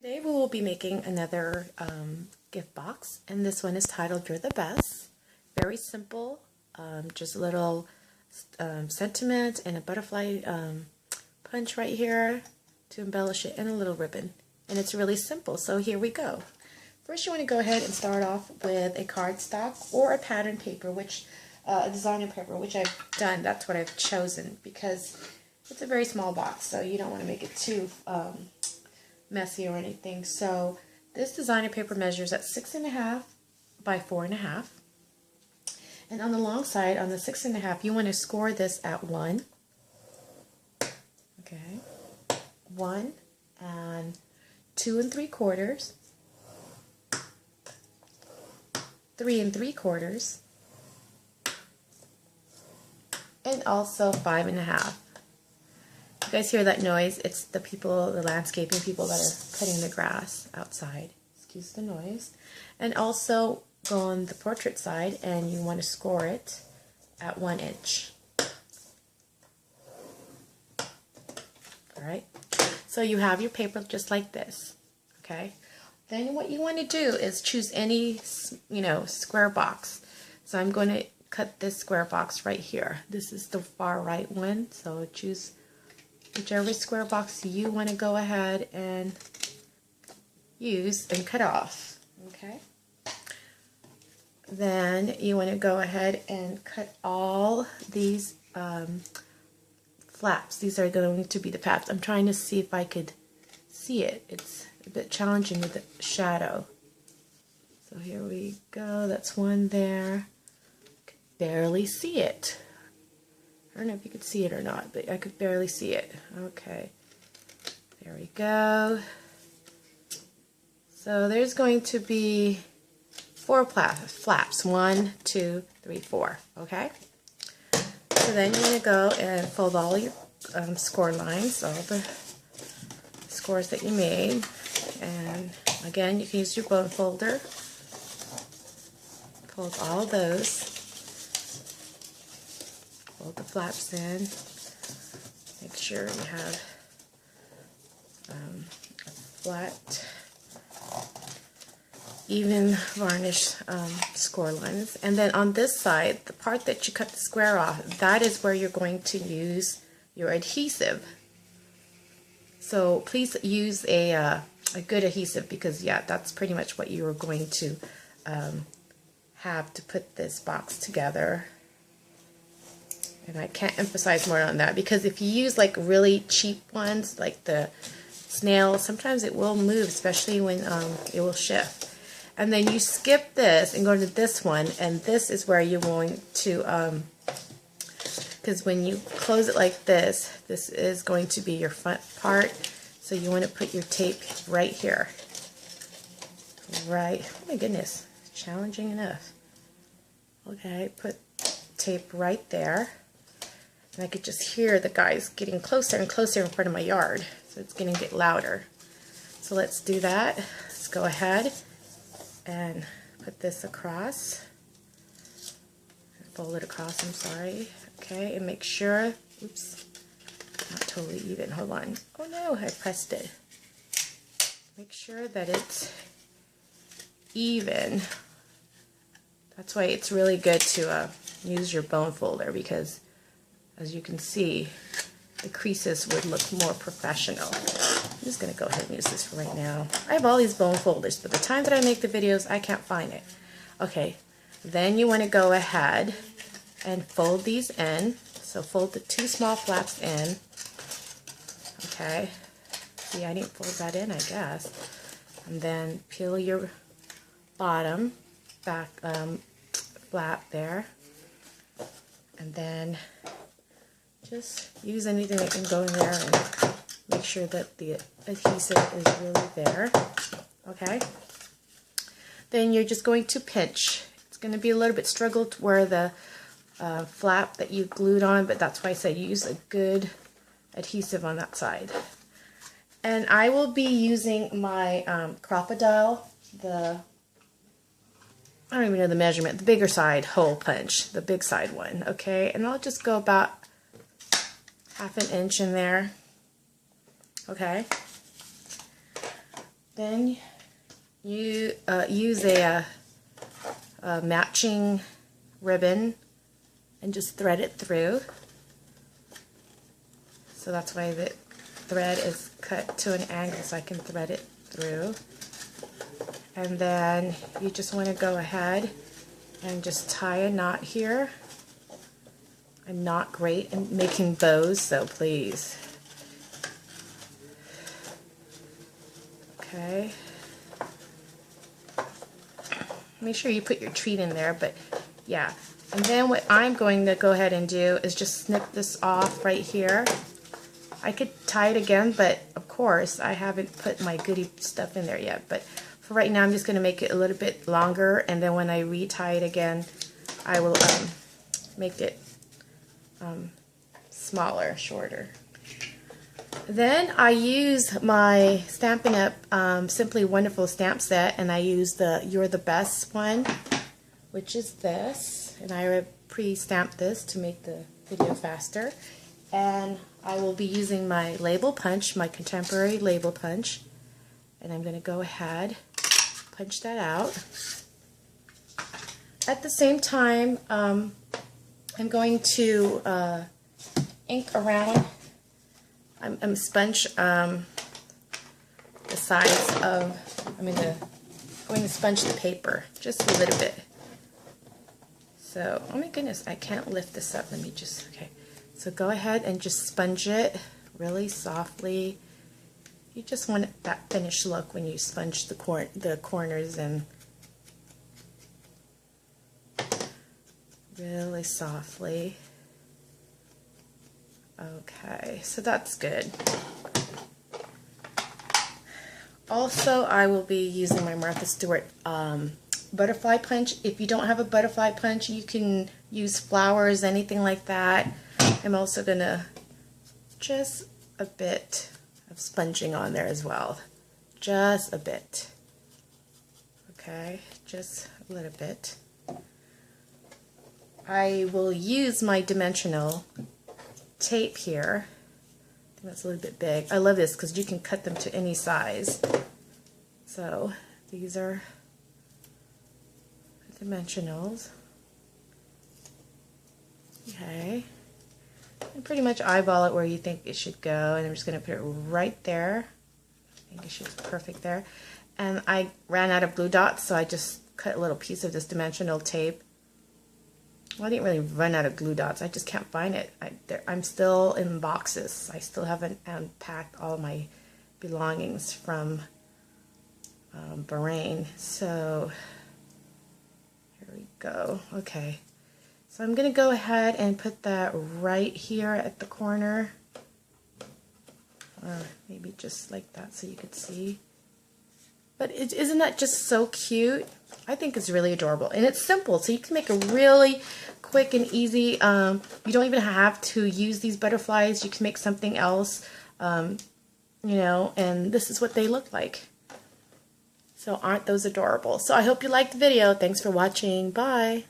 Today we will be making another gift box, and this one is titled You're the Best. Very simple, just a little sentiment and a butterfly punch right here to embellish it, and a little ribbon. And it's really simple, so here we go. First you want to go ahead and start off with a cardstock or a pattern paper, which a designer paper, which I've done. That's what I've chosen because it's a very small box, so you don't want to make it too messy or anything. So this designer paper measures at 6.5 by 4.5, and on the long side, on the 6.5, you want to score this at 1. Okay, 1 and 2 3/4, 3 3/4, and also 5.5. You guys hear that noise? It's the people, the landscaping people that are cutting the grass outside. Excuse the noise. And also go on the portrait side, and you want to score it at 1 inch. Alright, so you have your paper just like this. Okay, then what you want to do is choose any, square box. So I'm going to cut this square box right here. This is the far right one, so choose whichever square box you want to go ahead and use and cut off. Okay, then you want to go ahead and cut all these flaps. These are going to be the pads. I'm trying to see if I could see it. It's a bit challenging with the shadow. So here we go. That's one there. I could barely see it. I don't know if you could see it or not, but I could barely see it. Okay, there we go. So there's going to be 4 flaps. 1, 2, 3, 4. Okay. So then you're going to go and fold all your score lines, all the scores that you made. And again, you can use your bone folder. Fold all those. Fold the flaps in. Make sure you have a flat, even varnish score lines. And then on this side, the part that you cut the square off, that is where you're going to use your adhesive. So please use a good adhesive, because yeah, that's pretty much what you are going to have to put this box together. And I can't emphasize more on that, because if you use like really cheap ones, like the snail, sometimes it will move, especially when it will shift. And then you skip this and go to this one, and this is where you're going to, because when you close it like this, this is going to be your front part. So you want to put your tape right here. Right, oh my goodness, challenging enough. Okay, put tape right there. And I could just hear the guys getting closer and closer in front of my yard. So it's going to get louder. So let's do that. Let's go ahead and put this across. Fold it across, I'm sorry. Okay, and make sure, oops, not totally even. Hold on. Oh no, I pressed it. Make sure that it's even. That's why it's really good to use your bone folder, because as you can see, the creases would look more professional. I'm just going to go ahead and use this for right now. I have all these bone folders, but the time that I make the videos, I can't find it. Okay, then you want to go ahead and fold these in. So fold the 2 small flaps in. Okay, see, I didn't fold that in, I guess. And then peel your bottom back flap there. And then just use anything that can go in there and make sure that the adhesive is really there. Okay. Then you're just going to pinch. It's going to be a little bit struggled where the flap that you glued on, but that's why I said use a good adhesive on that side. And I will be using my Crocodile, I don't even know the measurement, the bigger side hole punch, the big side one, okay? And I'll just go about 1/2 inch in there, okay? Then you use a matching ribbon and just thread it through. So that's why the thread is cut to an angle so I can thread it through. And then you just want to go ahead and just tie a knot here. I'm not great in making bows, so please. Okay. Make sure you put your treat in there, but yeah. And then what I'm going to go ahead and do is just snip this off right here. I could tie it again, but of course I haven't put my goodie stuff in there yet. But for right now, I'm just going to make it a little bit longer, and then when I retie it again, I will make it smaller, shorter. Then I use my Stampin' Up! Simply Wonderful stamp set, and I use the You're the Best one, which is this. And I pre-stamped this to make the video faster. And I will be using my label punch, my contemporary label punch. And I'm going to go ahead, punch that out. At the same time, I'm going to ink around. I'm sponge the size of, I'm going to sponge the paper just a little bit. So, oh my goodness, I can't lift this up. Let me just, okay. So go ahead and just sponge it really softly. You just want that finished look when you sponge the corners and really softly. Okay, so that's good. Also, I will be using my Martha Stewart butterfly punch. If you don't have a butterfly punch, you can use flowers, anything like that. I'm also going to just a bit of sponging on there as well. Just a bit. Okay, just a little bit. I will use my dimensional tape here. I think that's a little bit big. I love this because you can cut them to any size. So these are dimensionals. Okay. And pretty much eyeball it where you think it should go, and I'm just going to put it right there. I think it should be perfect there. And I ran out of glue dots, so I just cut a little piece of this dimensional tape. Well, I didn't really run out of glue dots. I just can't find it. I'm still in boxes. I still haven't unpacked all my belongings from Bahrain. So here we go. Okay. So I'm going to go ahead and put that right here at the corner. Or maybe just like that so you could see. But isn't that just so cute? I think it's really adorable. And it's simple, so you can make a really quick and easy, you don't even have to use these butterflies. You can make something else, you know, and this is what they look like. So aren't those adorable? So I hope you liked the video. Thanks for watching. Bye.